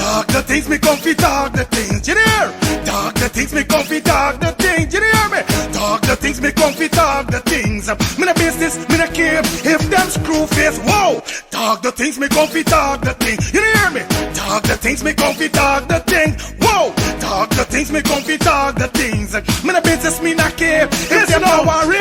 Talk the things me come fi talk the things, you hear? Talk the things me come fi talk the things, you hear me? Talk the things me come fi talk the things. Me no business, me no care if them screw face. Whoa! Talk the things me come fi talk the things, you hear me? Talk the things me come fi talk the things. Whoa! Talk the things me come fi talk the things. Me no business, me no care if them no worry.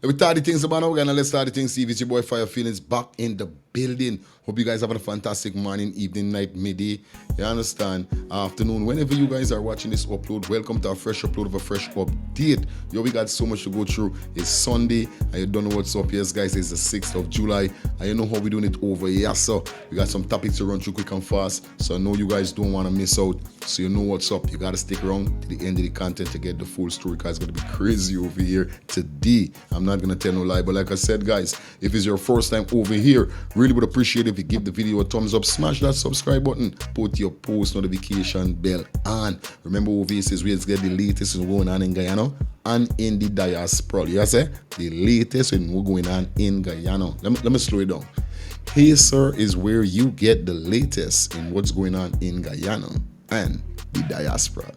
We start the things about now. We're gonna let's start the things. See, it's your boy Fire Feelings back in the building. Hope you guys having a fantastic morning, evening, night, midday. You understand? Afternoon. Whenever you guys are watching this upload, welcome to a fresh upload of a fresh update. Yo, we got so much to go through. It's Sunday, and you don't know what's up. Yes, guys, it's the 6th of July. And you know how we're doing it over here. So we got some topics to run through quick and fast. So I know you guys don't want to miss out. So you know what's up. You gotta stick around to the end of the content to get the full story, because it's gonna be crazy over here today. I'm not gonna tell no lie, but like I said, guys, if it's your first time over here, really would appreciate it if you give the video a thumbs up, smash that subscribe button, put your post notification bell on. Remember, over here says we get the latest is going on in Guyana and in the diaspora. You say the latest and what's going on in Guyana. Let me slow it down. Here, sir, is where you get the latest in what's going on in Guyana and the diaspora.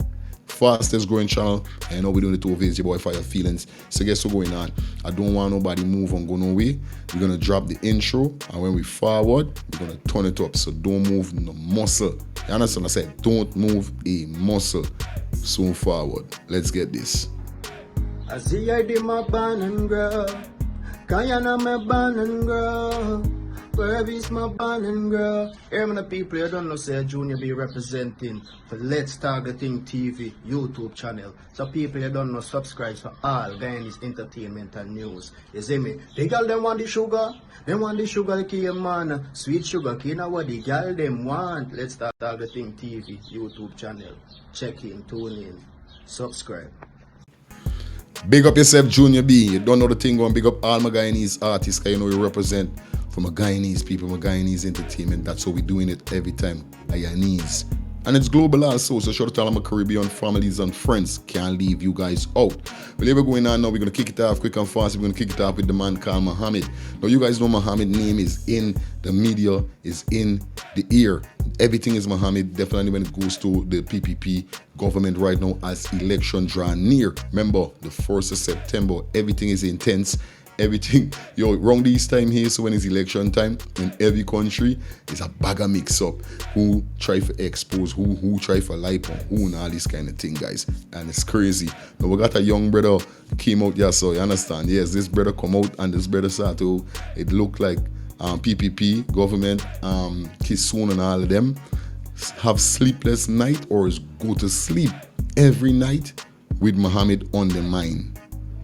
Fastest growing channel. I know we're doing it over here. It's your boy Fire Feelings. So guess what's going on? I don't want nobody move and go no way. We're gonna drop the intro, and when we forward, we're gonna turn it up. So don't move no muscle. You understand? I said don't move a muscle. Soon forward. Let's get this. I see I did my ban and grow. Guyana my ban and grow. Wherever is my ban and grow. Here many people you don't know say Junior be representing for Let's Talk the Thing TV YouTube channel. So people you don't know subscribe for all Guyanese entertainment and news. You see me? The girl them want the sugar. They want the sugar cane man. Sweet sugar cane what the girl them want. Let's Talk the Thing TV YouTube channel. Check in, tune in, subscribe. Big up yourself, Junior B. You don't know the thing going. Big up all my Guyanese artists, because you know you represent for my Guyanese people, my Guyanese entertainment. That's how we're doing it every time. Guyanese. And it's global also, so shout out to all my Caribbean families and friends. Can't leave you guys out. But here we're going on now. We're going to kick it off quick and fast. We're going to kick it off with the man called Mohamed. Now you guys know Mohamed name is in the media, is in the ear. Everything is Mohamed, definitely when it goes to the PPP government right now as election draw near. Remember, the 1st of September, everything is intense. Everything, around this time here, so when it's election time in every country, it's a bag of mix up. Who try for expose, who try for light on who, and all this kind of thing, guys. And it's crazy. Now we got a young brother came out, yeah, so you understand. Yes, this brother come out and this brother start to, it looked like PPP, government, Kisoon and all of them have sleepless night or go to sleep every night with Mohamed on their mind.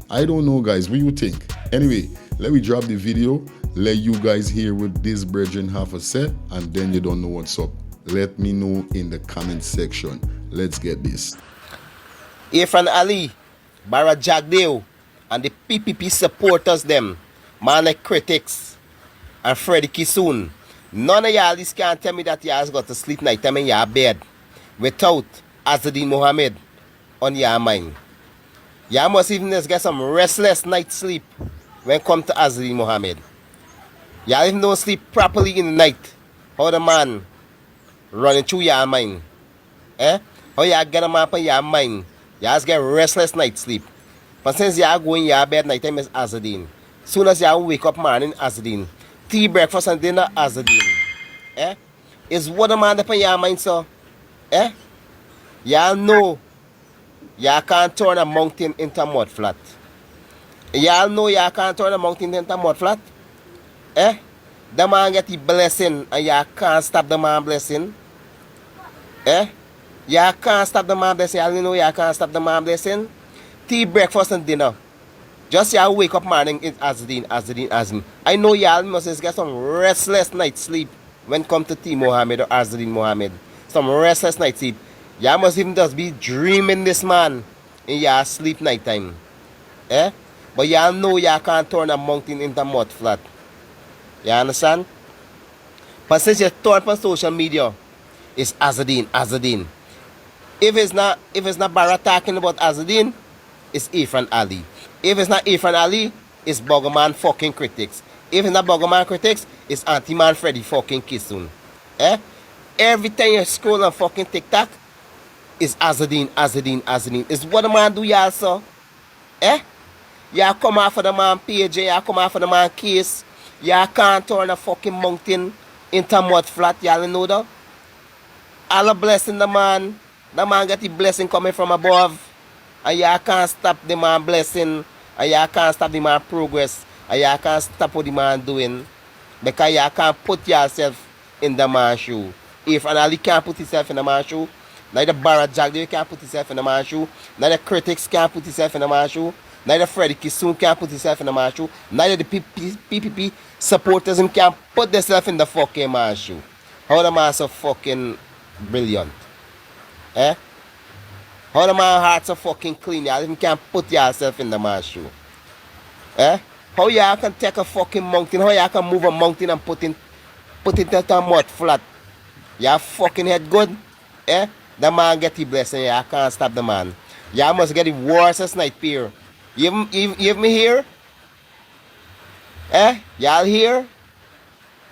I don't know, guys. What do you think? Anyway, let me drop the video. Let you guys hear what this brethren have to say, and then you don't know what's up. Let me know in the comment section. Let's get this. Irfan Ali, Barra Jagdeo, and the PPP supporters them, man like critics, and Freddie Kisoon. None of y'all can't tell me that y'all got to sleep night time in your bed without Azruddin Mohamed on your mind. Y'all must even just get some restless night sleep when it comes to Azruddin Mohamed. Y'all even don't sleep properly in the night. How the man running through your mind? How y'all get a man up in your mind? Y'all just get restless night sleep. But since y'all go in your bed night time is Azruddin. Soon as y'all wake up morning, Azruddin. Tea, breakfast and dinner, Azruddin. Is what the man up in your mind, so? Y'all know y'all can't turn a mountain into a mud flat. Y'all know y'all can't turn a mountain into a mud flat? The man get the blessing and y'all can't stop the man blessing. Y'all can't stop the man blessing. Y'all know y'all can't stop the man blessing. Tea, breakfast and dinner. Just y'all wake up morning, it's Azruddin. I know y'all must just get some restless night sleep when it comes to T. Mohamed or Azruddin Mohamed. Some restless night sleep. Y'all must even just be dreaming this man in y'all sleep night time. But y'all know y'all can't turn a mountain into a mud flat. You understand? But since you turn on social media, it's Azruddin. If it's not Barra talking about Azruddin, it's Irfan Ali. If it's not Irfan Ali, it's Buggerman fucking critics. If it's not Buggerman critics, it's Anti-Man Freddy fucking Kisun. Eh? Every time you scroll on fucking TikTok, it's Azruddin. It's what the man do, y'all, so. Eh? Y'all come off of the man page, y'all come off of the man case. Y'all can't turn a fucking mountain into mud flat, y'all know that? All the blessing the man get the blessing coming from above. And y'all can't stop the man blessing. And y'all can't stop the man progress. And y'all can't stop what the man doing. Because y'all can't put yourself in the man's shoe. If an Ali can't put himself in the man's shoe, neither Barra Jack can't put himself in the man's shoe, neither critics can't put himself in the man's shoe, neither Freddy Kisun can't put himself in the man's shoe, neither the PPP supporters can't put themselves in the fucking man's shoe. How the man so fucking brilliant? Eh? How the man heart so fucking clean? Y'all even can't put yourself in the man's shoe. Eh? How y'all can take a fucking mountain? How y'all can move a mountain and put it at a mud flat? Y'all fucking head good? Eh? The man get the blessing. Y'all can't stop the man. Y'all must get the worst night fear. You have me here? Eh? Y'all here?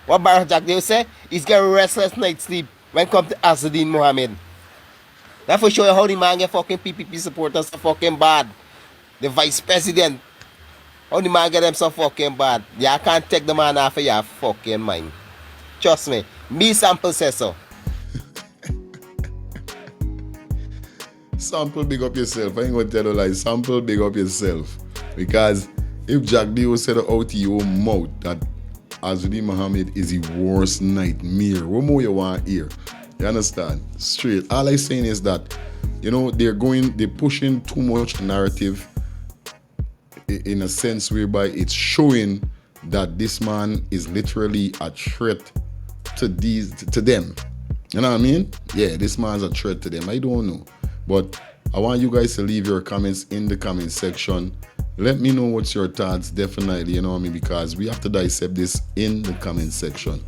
What Barra Jack they say? He's getting restless night sleep when it comes to Azruddin Mohamed. That for sure how the man get fucking PPP supporters so fucking bad. The vice president. How the man get them so fucking bad. Y'all can't take the man off of your fucking mind. Trust me. Me sample says so. Sample, big up yourself. I ain't gonna tell you lies. Sample, big up yourself. Because if Jack Dio said out to your mouth that Azruddin Mohamed is the worst nightmare, what more you want to hear? You understand? Straight. All I'm saying is that, you know, they're pushing too much narrative in a sense whereby it's showing that this man is literally a threat to them. You know what I mean? Yeah, this man's a threat to them. I don't know. But I want you guys to leave your comments in the comment section. Let me know what's your thoughts, definitely, you know what I mean? Because we have to dissect this in the comment section.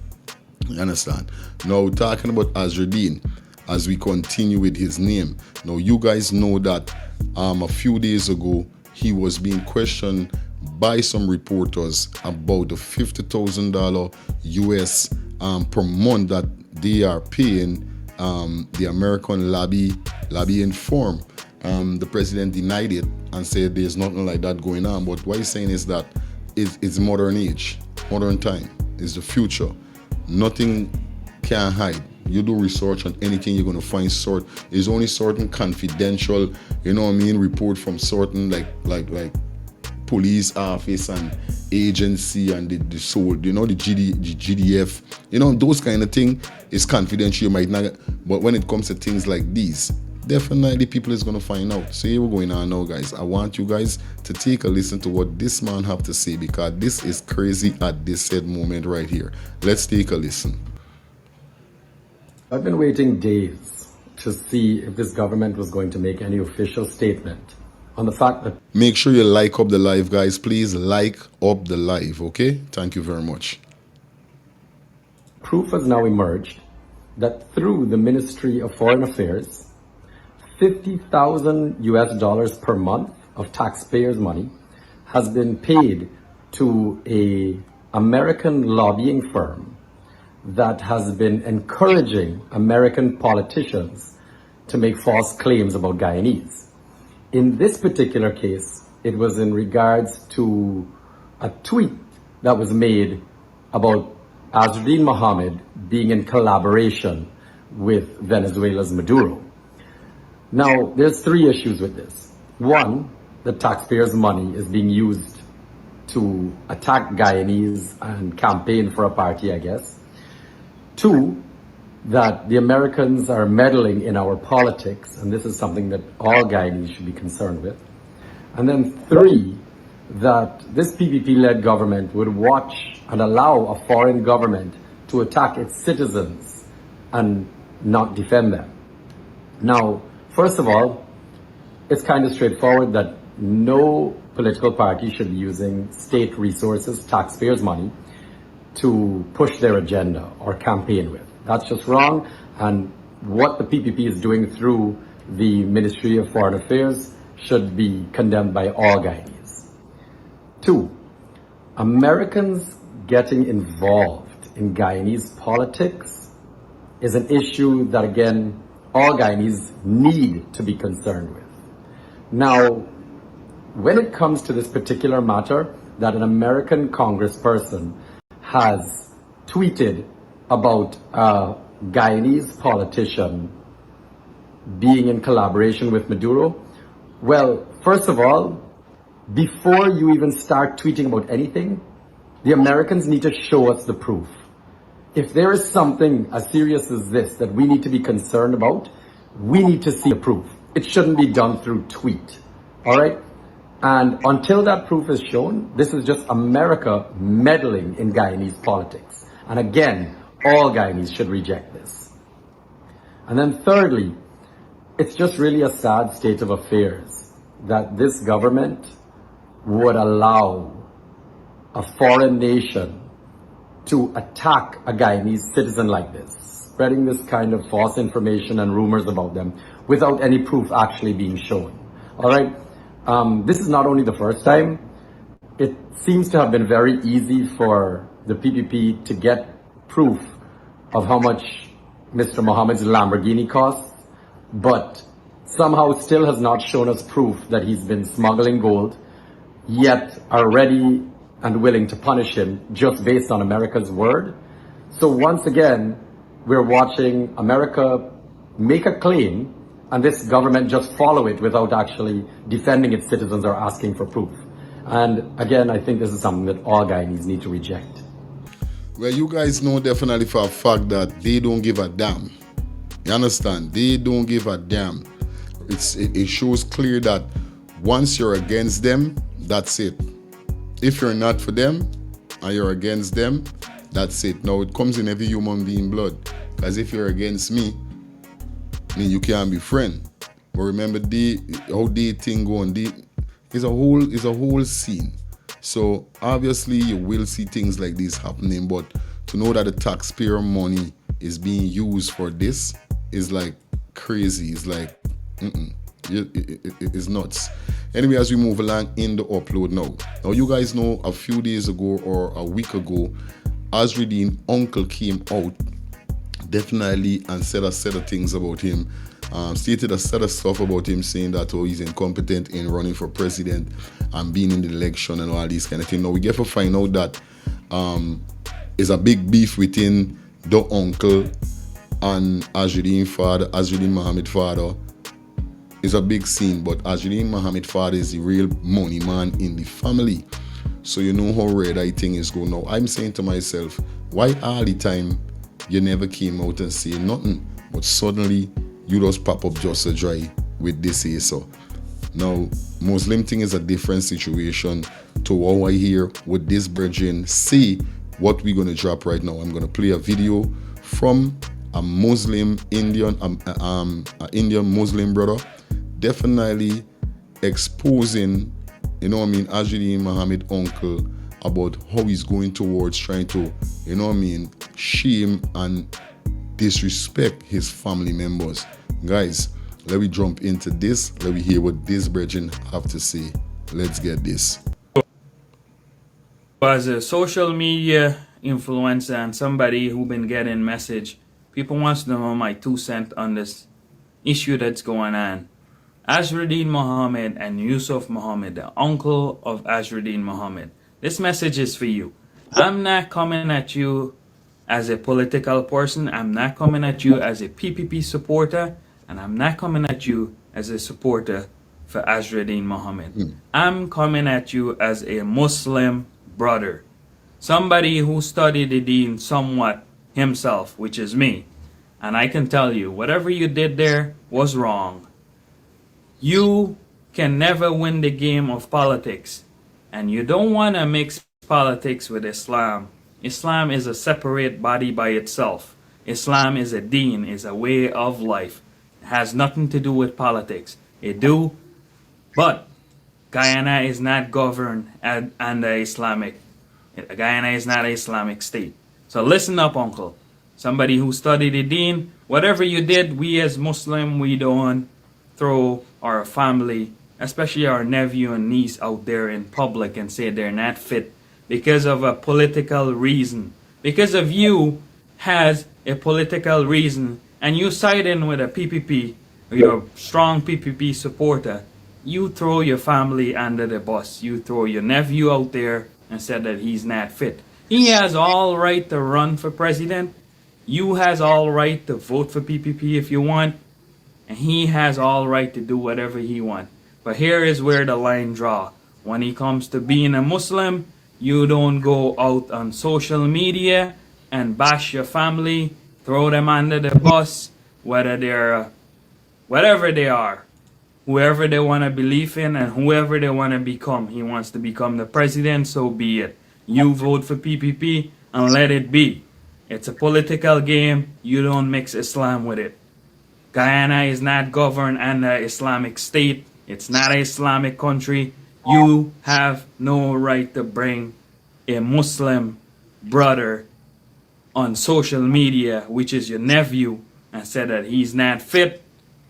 You understand? Now, talking about Azruddin, as we continue with his name. Now, you guys know that a few days ago, he was being questioned by some reporters about the $50,000 US per month that they are paying the American lobbying firm. The president denied it and said there's nothing like that going on. But what he's saying is that it's modern age, modern time, it's the future. Nothing can hide. You do research on anything, you're gonna find there's only certain confidential, you know what I mean, report from certain like police office and agency and the soul, you know, the GDF, you know, those kind of thing is confidential. You might not, but when it comes to things like these, definitely people is gonna find out. So here we're going on now, guys. I want you guys to take a listen to what this man have to say, because this is crazy at this said moment right here. Let's take a listen. I've been waiting days to see if this government was going to make any official statement on the fact that... Make sure you like up the live, guys. Please like up the live, okay? Thank you very much. Proof has now emerged that through the Ministry of Foreign Affairs, $50,000 US per month of taxpayers' money has been paid to an American lobbying firm that has been encouraging American politicians to make false claims about Guyanese. In this particular case, it was in regards to a tweet that was made about Azruddin Mohamed being in collaboration with Venezuela's Maduro. Now, there's three issues with this. One, the taxpayers' money is being used to attack Guyanese and campaign for a party, I guess. Two, that the Americans are meddling in our politics, and this is something that all Guyanese should be concerned with. And then three, that this PPP-led government would watch and allow a foreign government to attack its citizens and not defend them. Now, first of all, it's kind of straightforward that no political party should be using state resources, taxpayers' money, to push their agenda or campaign with. That's just wrong, and what the PPP is doing through the Ministry of Foreign Affairs should be condemned by all Guyanese. Two, Americans getting involved in Guyanese politics is an issue that, again, all Guyanese need to be concerned with. Now, when it comes to this particular matter, that an American congressperson has tweeted about a Guyanese politician being in collaboration with Maduro, well, first of all, before you even start tweeting about anything, the Americans need to show us the proof. If there is something as serious as this that we need to be concerned about, we need to see the proof. It shouldn't be done through tweet, all right? And until that proof is shown, this is just America meddling in Guyanese politics. And again, all Guyanese should reject this. And then thirdly, it's just really a sad state of affairs that this government would allow a foreign nation to attack a Guyanese citizen like this, spreading this kind of false information and rumors about them without any proof actually being shown. All right? This is not only the first time. It seems to have been very easy for the PPP to get proof of how much Mr. Mohammed's Lamborghini costs, but somehow still has not shown us proof that he's been smuggling gold, yet are ready and willing to punish him just based on America's word. So once again, we're watching America make a claim and this government just follow it without actually defending its citizens or asking for proof. And again, I think this is something that all Guyanese need to reject. Well, you guys know definitely for a fact that they don't give a damn. You understand? They don't give a damn. It shows clear that once you're against them, that's it. If you're not for them and you're against them, that's it. Now it comes in every human being blood. Because if you're against me, I mean, you can't be friend. But remember how the thing going. It's a whole scene. So obviously you will see things like this happening. But to know that the taxpayer money is being used for this is like crazy. It's like it's nuts. Anyway, as we move along in the upload now. Now you guys know a few days ago or a week ago, Azruddin uncle came out definitely and said a set of things about him. Stated a set of stuff about him, saying that he's incompetent in running for president and being in the election and all these kind of things. Now we get to find out that there's a big beef within the uncle and Azruddin Mohamed father. It's a big scene, but Azruddin Mohamed father is the real money man in the family. So you know how red I think is going now. I'm saying to myself, why all the time you never came out and say nothing, but suddenly you just pop up just a dry with this here. So now Muslim thing is a different situation to how I hear what this brethren say what we're gonna drop right now. I'm gonna play a video from a Muslim Indian Indian Muslim brother, definitely exposing, you know what I mean, Azruddin Mohamed uncle about how he's going towards trying to, you know what I mean, shame and disrespect his family members. Guys, let me jump into this. Let me hear what this brethren have to say. Let's get this. As a social media influencer and somebody who been getting message, people wants to know my 2 cents on this issue that's going on. Azruddin Mohamed and Yusuf Mohamed, the uncle of Azruddin Mohamed. This message is for you. I'm not coming at you as a political person. I'm not coming at you as a PPP supporter. And I'm not coming at you as a supporter for Azruddin Mohamed. I'm coming at you as a Muslim brother. Somebody who studied the deen somewhat himself, which is me. And I can tell you, whatever you did there was wrong. You can never win the game of politics. And you don't want to mix politics with Islam. Islam is a separate body by itself. Islam is a deen, is a way of life. It has nothing to do with politics. It do, but Guyana is not governed under Islamic. Guyana is not an Islamic state. So listen up, uncle. Somebody who studied the deen, whatever you did, we as Muslim, we don't throw our family, especially our nephew and niece out there in public and say they're not fit because of a political reason. Because of you has a political reason and you side in with a PPP, or you're a strong PPP supporter, you throw your family under the bus. You throw your nephew out there and said that he's not fit. He has all right to run for president. You has all right to vote for PPP if you want. And he has all right to do whatever he wants. But here is where the line draw. When it comes to being a Muslim, you don't go out on social media and bash your family, throw them under the bus, whether they're whatever they are, whoever they want to believe in and whoever they want to become. He wants to become the president, so be it. You vote for PPP and let it be. It's a political game. You don't mix Islam with it. Guyana is not governed under Islamic State. It's not an Islamic country. You have no right to bring a Muslim brother on social media, which is your nephew, and say that he's not fit.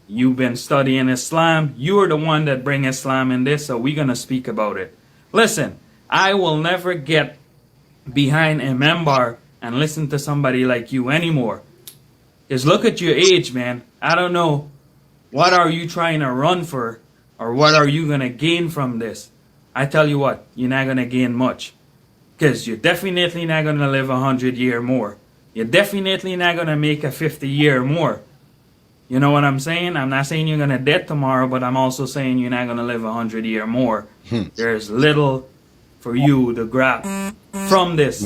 You've been studying Islam. You're the one that bring Islam in this, so we're going to speak about it. Listen, I will never get behind a member and listen to somebody like you anymore. Because look at your age, man. I don't know what are you trying to run for or what are you going to gain from this. I tell you what, you're not going to gain much. Because you're definitely not going to live 100 years more. You're definitely not going to make a 50 year more. You know what I'm saying? I'm not saying you're going to dead tomorrow, but I'm also saying you're not going to live 100 years more. There's little for you to grab from this.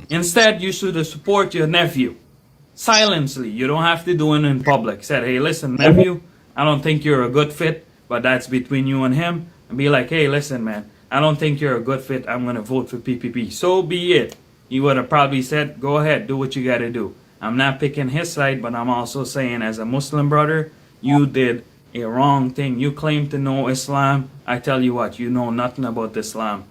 Instead, you should support your nephew. Silently. You don't have to do it in public. Said, hey, listen, nephew, I don't think you're a good fit, but that's between you and him. And be like, hey, listen, man, I don't think you're a good fit. I'm going to vote for PPP. So be it. He would have probably said, go ahead, do what you got to do. I'm not picking his side, but I'm also saying as a Muslim brother, you did a wrong thing. You claim to know Islam. I tell you what, you know nothing about Islam.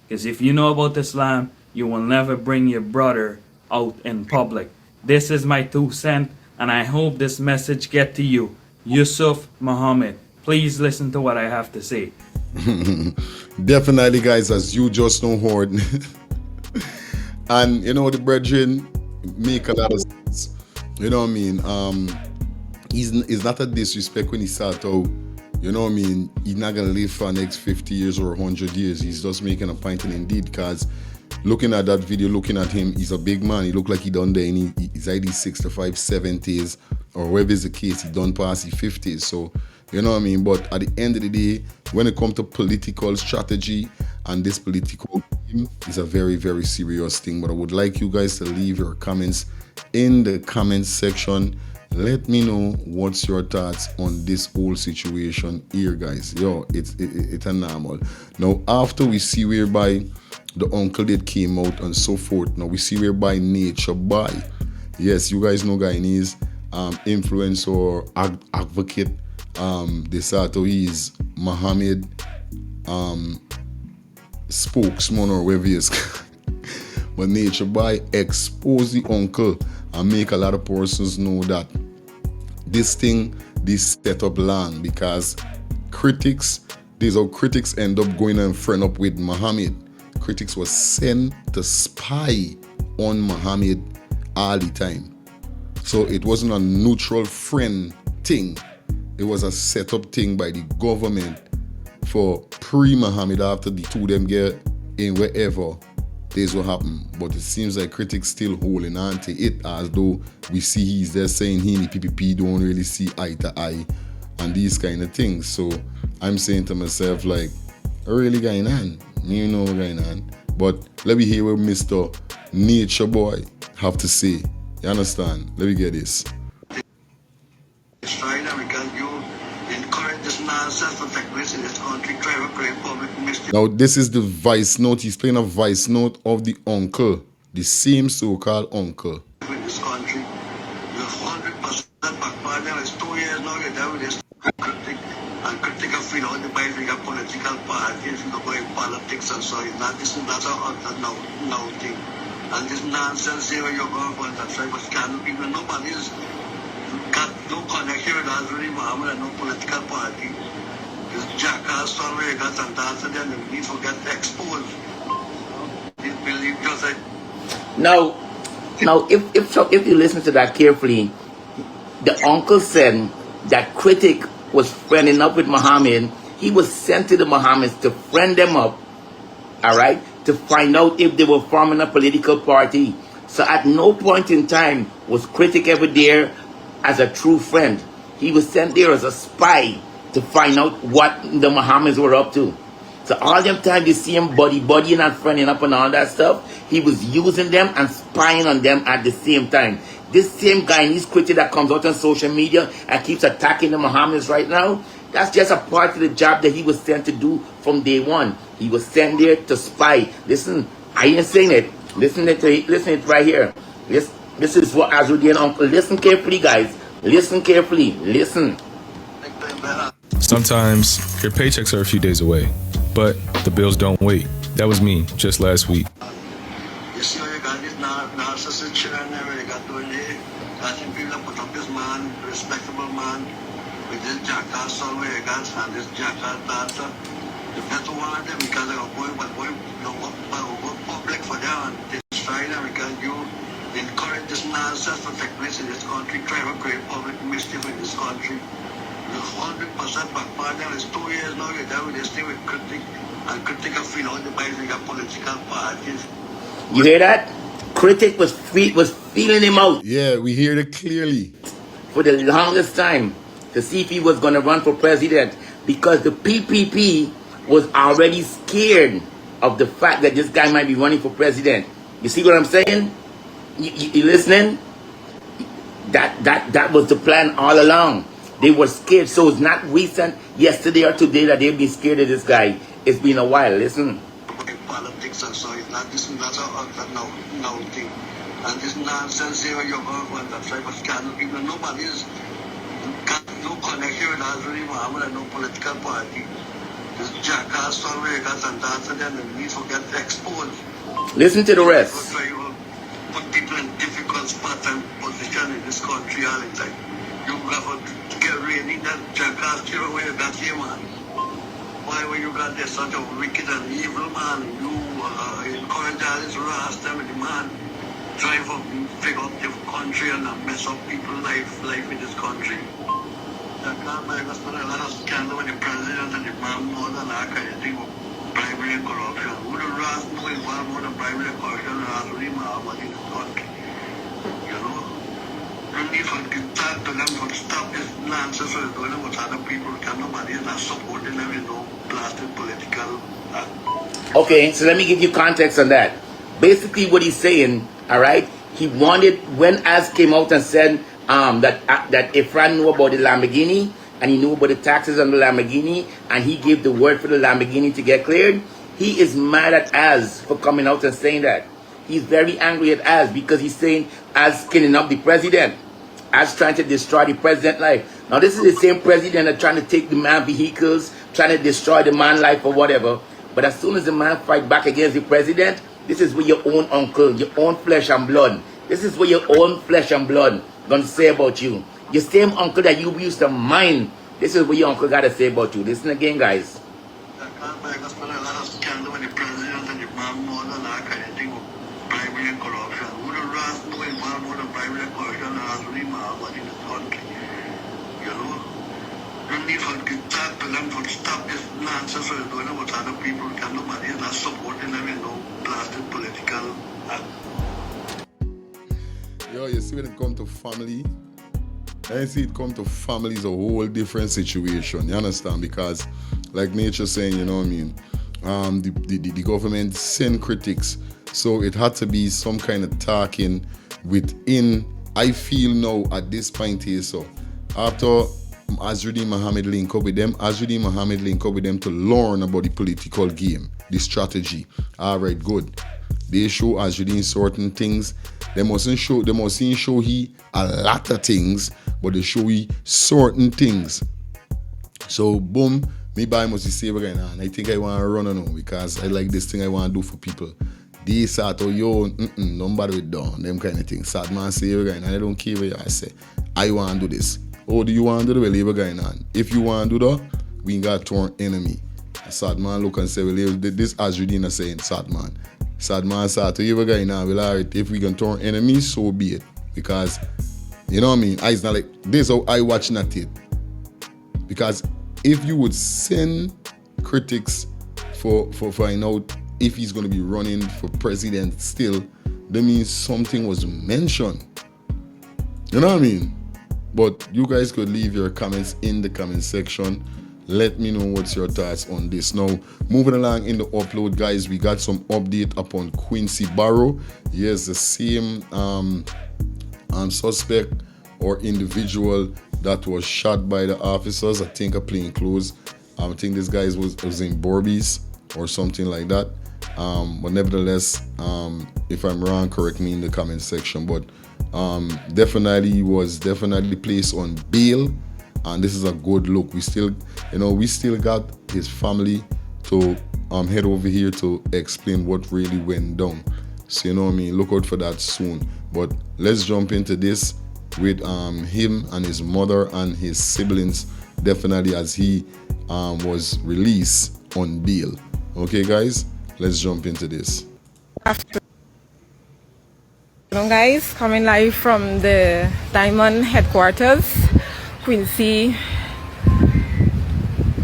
Because if you know about Islam, you will never bring your brother out in public. This is my 2 cents, and I hope this message get to you. Yusuf Mohammed, please listen to what I have to say. Definitely, guys, as you just know, Horde. And you know, the brethren make a lot of sense. You know what I mean? He's not a disrespect when he start out. You know what I mean? He's not gonna live for the next 50 years or 100 years. He's just making a point, and indeed, because looking at that video, looking at him, he's a big man. He look like he done there in his ID 65, 70s, or whatever is the case, he done past the 50s. So, you know what I mean? But at the end of the day, when it comes to political strategy and this political game, is a very, very serious thing. But I would like you guys to leave your comments in the comments section. Let me know what's your thoughts on this whole situation here, guys. Yo, it's a normal. Now, after we see whereby the uncle that came out and so forth, now we see whereby Nature Boy, yes, you guys know Guyanese, influencer, advocate, Desato, he's Mohammed, spokesman or whatever he is. But Nature Boy expose the uncle and make a lot of persons know that this set up long, because critics, these are critics end up going and friend up with Mohammed. Critics was sent to spy on Mohammed all the time. So it wasn't a neutral friend thing. It was a set up thing by the government for pre-Mohammed. After the two of them get in wherever, this will happen. But it seems like critics still holding on to it, as though we see he's there saying he and the PPP don't really see eye to eye and these kind of things. So I'm saying to myself, like, really going on? You know what's going on. But let me hear what Mr. Nature Boy have to say. You understand? Let me get this. Now this is the voice note. He's playing a voice note of the uncle, the same so-called uncle. In this country, you're 100% backfire. Now it's 2 years now. You're there with this critic of the bigger political parties, going politics and so. That's a now thing. And this nonsense here where you're going for that side, but can people, nobody's got no connection with Azruddin Mohamed and no political party. This jackass somewhere got some dance and then we need to get exposed. The side. Now, if you listen to that carefully, the uncle said that Critic was friending up with Mohammed. He was sent to the Mohammeds to friend them up, all right, to find out if they were forming a political party. So at no point in time was Critic ever there as a true friend. He was sent there as a spy to find out what the Mohammeds were up to. So all them time you see him buddying and friending up and all that stuff, he was using them and spying on them at the same time. This same Guyanese Critic that comes out on social media and keeps attacking the Mohammeds right now, that's just a part of the job that he was sent to do from day one. He was sent there to spy. Listen, I ain't saying it. Listen to it right here. This is what Azruddin uncle. Listen carefully, guys. Listen carefully. Listen. Sometimes your paychecks are a few days away, but the bills don't wait. That was me just last week. You see how you got this narcissist children there, you got doing it. I think people put up this man, respectable man, with this jackass son where you got and this jackass dancer. You better warn them because they are going public for them and destroy them because you encourage this nonsense to take place in this country, try to create public mischief in this country. You're 100% backfire. It's 2 years now you're done with this thing with Critic and Critic of the basic political parties. You hear that? Critic was feeling him out. Yeah, we hear it clearly. For the longest time to see if he was going to run for president because the PPP was already scared of the fact that this guy might be running for president. You see what I'm saying? You listening? That was the plan all along. They were scared. So it's not recent, yesterday or today, that they've been scared of this guy. It's been a while. Listen. Politics and so it's not this and that's no thing. And this nonsense here you're going to try to scandal people. Nobody's got no connection with Azruddin Mohamed and no political party. This jackass somewhere you got and that's and then we need to get exposed. Listen to the rest. Put people in difficult spots and position in this country all the time. You have to get ready that jackass here where you got here, man. Why when you got there such a wicked and evil man, you encourage all this rasta with the man, trying to figure up the country and mess up people's life in this country. That can't make us put a lot of scandal with the president and the man more than that kind of thing of bribery and corruption. Who the rest know involved more than bribery and corruption and Azruddin Mohamed in this country? You know? You need to talk to them to stop this nonsense with doing with other people. Can nobody is not supporting them in no blasted political. Okay, so let me give you context on that. Basically, what he's saying, all right, he wanted, when Az came out and said that Efran knew about the Lamborghini and he knew about the taxes on the Lamborghini and he gave the word for the Lamborghini to get cleared, he is mad at Az for coming out and saying that. He's very angry at Az because he's saying Az killing up the president. Az trying to destroy the president's life. Now, this is the same president that's trying to take the man vehicles, trying to destroy the man life or whatever. But as soon as the man fight back against the president, this is what your own uncle, your own flesh and blood, this is what your own flesh and blood gonna say about you. Your same uncle that you used to mind, this is what your uncle gotta say about you. Listen again, guys. That can't make us put a lot of scandal with the president and the man more than that kind of thing of bribery and corruption. Who the rest know involved more than bribery and corruption and Azruddin Mohamed in this country? You know? You need to talk to them to stop this nonsense with doing with other people. Can nobody is not supporting them in no blasted political Yo, you see when it comes to family, I see it come to family is a whole different situation. You understand? Because like nature saying, you know what I mean, the government send critics, so it had to be some kind of talking within. I feel now at this point here, so after Azruddin Mohamed link up with them, Azruddin Mohamed link up with them to learn about the political game, the strategy. All right, good. They show Azruddin certain things. They mustn't show he a lot of things, but they show he certain things. So boom, me buy must be safe again. And I think I want to run on now because I like this thing I want to do for people. They start to yo, nobody with down, them kind of things. Sad man say again, and I don't care what you say. I want to do this. Oh, do you want to do the labor going on? If you want to do that, we got torn enemy. Sad man look and say, well, this Azruddin is saying, sad man. sad man sad to you guy now. Well, alright, if we can turn enemies, so be it. Because you know what I mean? It's not like this how I watch not it. Because if you would send critics for find out if he's gonna be running for president still, that means something was mentioned. You know what I mean? But you guys could leave your comments in the comment section. Let me know what's your thoughts on this. Now, moving along in the upload, guys, we got some update upon Quincy Barrow. Yes, the same suspect or individual that was shot by the officers. I think a plainclothes. I think this guy was in Borbies or something like that. But nevertheless, if I'm wrong, correct me in the comment section. But definitely was placed on bail, and this is a good look. We still got his family to head over here to explain what really went down. So you know what I mean, look out for that soon. But let's jump into this with him and his mother and his siblings, definitely, as he was released on bail. Okay guys, let's jump into this. Hello guys, coming live from the Diamond headquarters. Quincy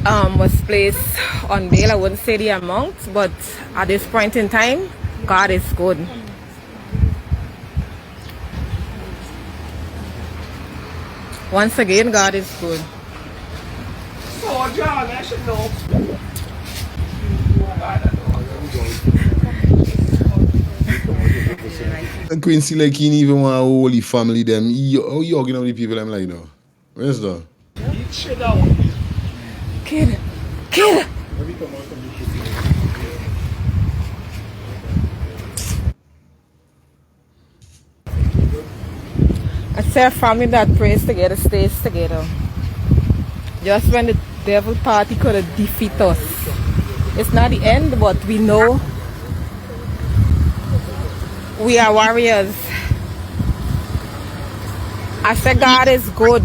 was placed on bail. I wouldn't say the amount, but at this point in time, God is good. Once again, God is good. Oh, John, I should know. And Quincy, like, he didn't even want a holy family, them. How you hugging up the people, I'm like, no. Where's that? Kid. I say a family that prays together stays together. Just when the devil party could defeat us. It's not the end, but we know we are warriors. I say God is good.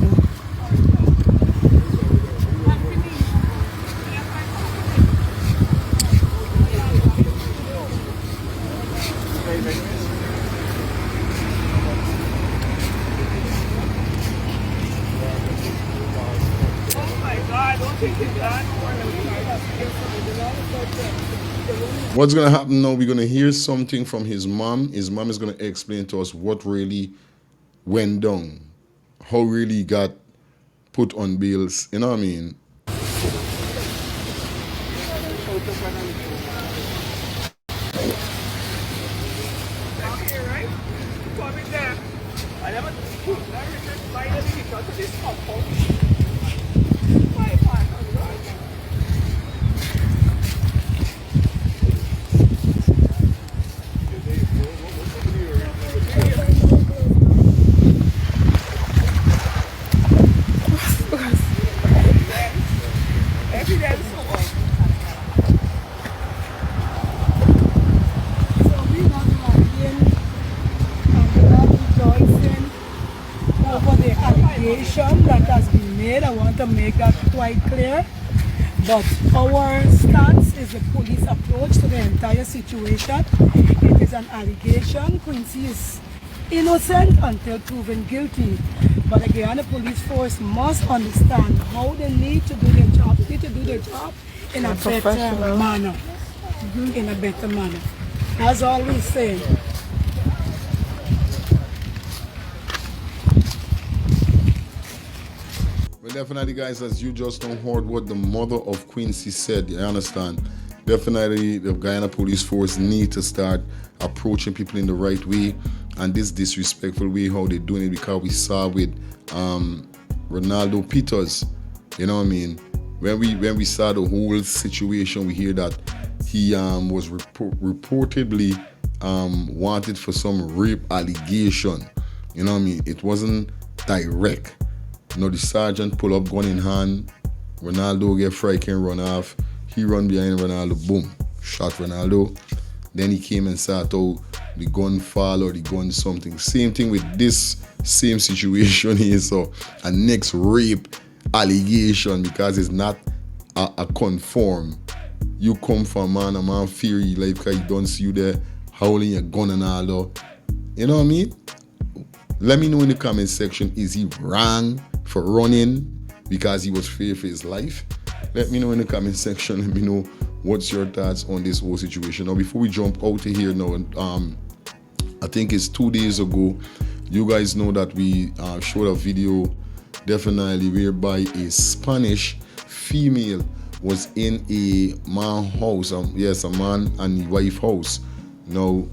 What's gonna happen now? We're gonna hear something from his mom. His mom is gonna explain to us what really went down, how really he got put on bails. You know what I mean? That has been made. I want to make that quite clear. But our stance is the police approach to the entire situation. It is an allegation. Quincy is innocent until proven guilty. But again, the police force must understand how they need to do their job. They need to do their job in a better manner. In a better manner. That's all we say. Definitely, guys, as you just don't heard what the mother of Quincy said, you understand? Definitely, the Guyana Police Force need to start approaching people in the right way, and this disrespectful way how they're doing it, because we saw with Ronaldo Peters, you know what I mean? When we saw the whole situation, we hear that he was reportedly wanted for some rape allegation. You know what I mean? It wasn't direct. You know, the sergeant pull up gun in hand, Ronaldo get frightened, run off. He run behind Ronaldo, boom, shot Ronaldo. Then he came and saw out the gun fall or the gun something. Same thing with this same situation here. So a next rape allegation, because it's not a conform. You come from a man fear you like, because he don't see you there holding your gun and all that. You know what I mean? Let me know in the comment section, is he wrong for running because he was feared for his life? Let me know in the comment section. Let me know what's your thoughts on this whole situation. Now, before we jump out of here now, I think it's 2 days ago, you guys know that we showed a video definitely whereby a Spanish female was in a man's house. Yes, a man and his wife house. Now,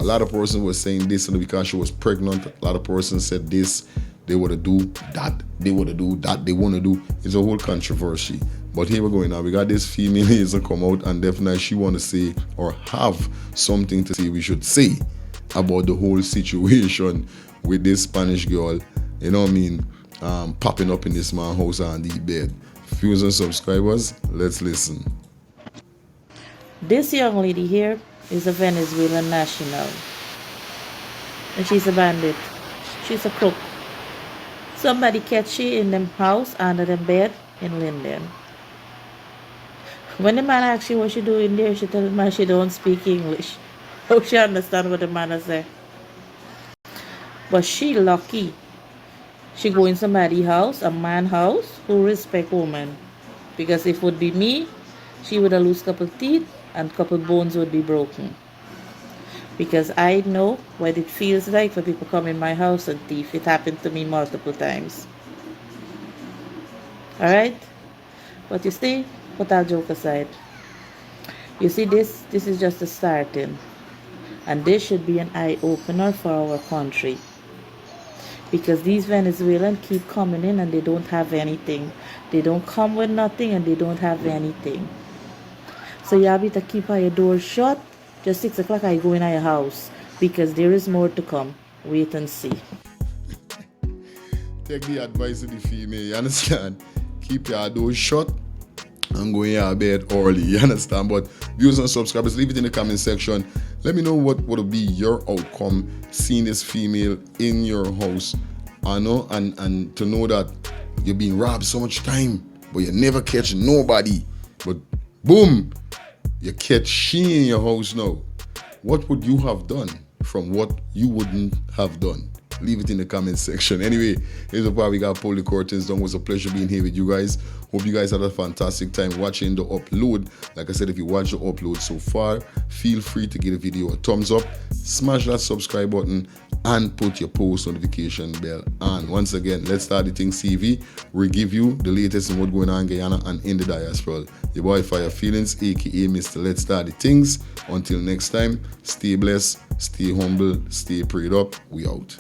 a lot of persons were saying this because she was pregnant. A lot of persons said this, they want to do that, they want to do that, they want to do. It's a whole controversy. But here we're going now. We got this female here to come out, and definitely she want to say or have something to say, we should say, about the whole situation with this Spanish girl, you know what I mean, popping up in this man's house on the bed. Viewers and subscribers, let's listen. This young lady here is a Venezuelan national, and she's a bandit. She's a crook. Somebody catch she in them house under them bed in Linden. When the man asks she what she doing there, she tell the man she don't speak English. How she understand what the man say? But she lucky. She go in somebody's house, a man house, who respect woman. Because if it would be me, she would have lose couple teeth and couple bones would be broken. Because I know what it feels like for people come in my house and thief. It happened to me multiple times. Alright? But you see, put that joke aside. You see, this is just a starting. And this should be an eye-opener for our country. Because these Venezuelans keep coming in and they don't have anything. They don't come with nothing and they don't have anything. So you have to keep your door shut. Just 6 o'clock I go in your house. Because there is more to come. Wait and see. Take the advice of the female, you understand? Keep your door shut and go in your bed early, you understand? But viewers and subscribers, leave it in the comment section. Let me know what would be your outcome seeing this female in your house. I know, and to know that you're being robbed so much time, but you never catch nobody. But boom, you catch she in your house now. What would you have done from what you wouldn't have done? Leave it in the comment section. Anyway, here's the part we got pull the curtains down. It was a pleasure being here with you guys. Hope you guys had a fantastic time watching the upload. Like I said, if you watch the upload so far, feel free to give the video a thumbs up, smash that subscribe button, and put your post notification bell on. Once again, Let's Start the Things TV. We give you the latest in what's going on in Guyana and in the diaspora. Your boy Fire Feelings, aka Mr. Let's Start the Things. Until next time, stay blessed, stay humble, stay prayed up. We out.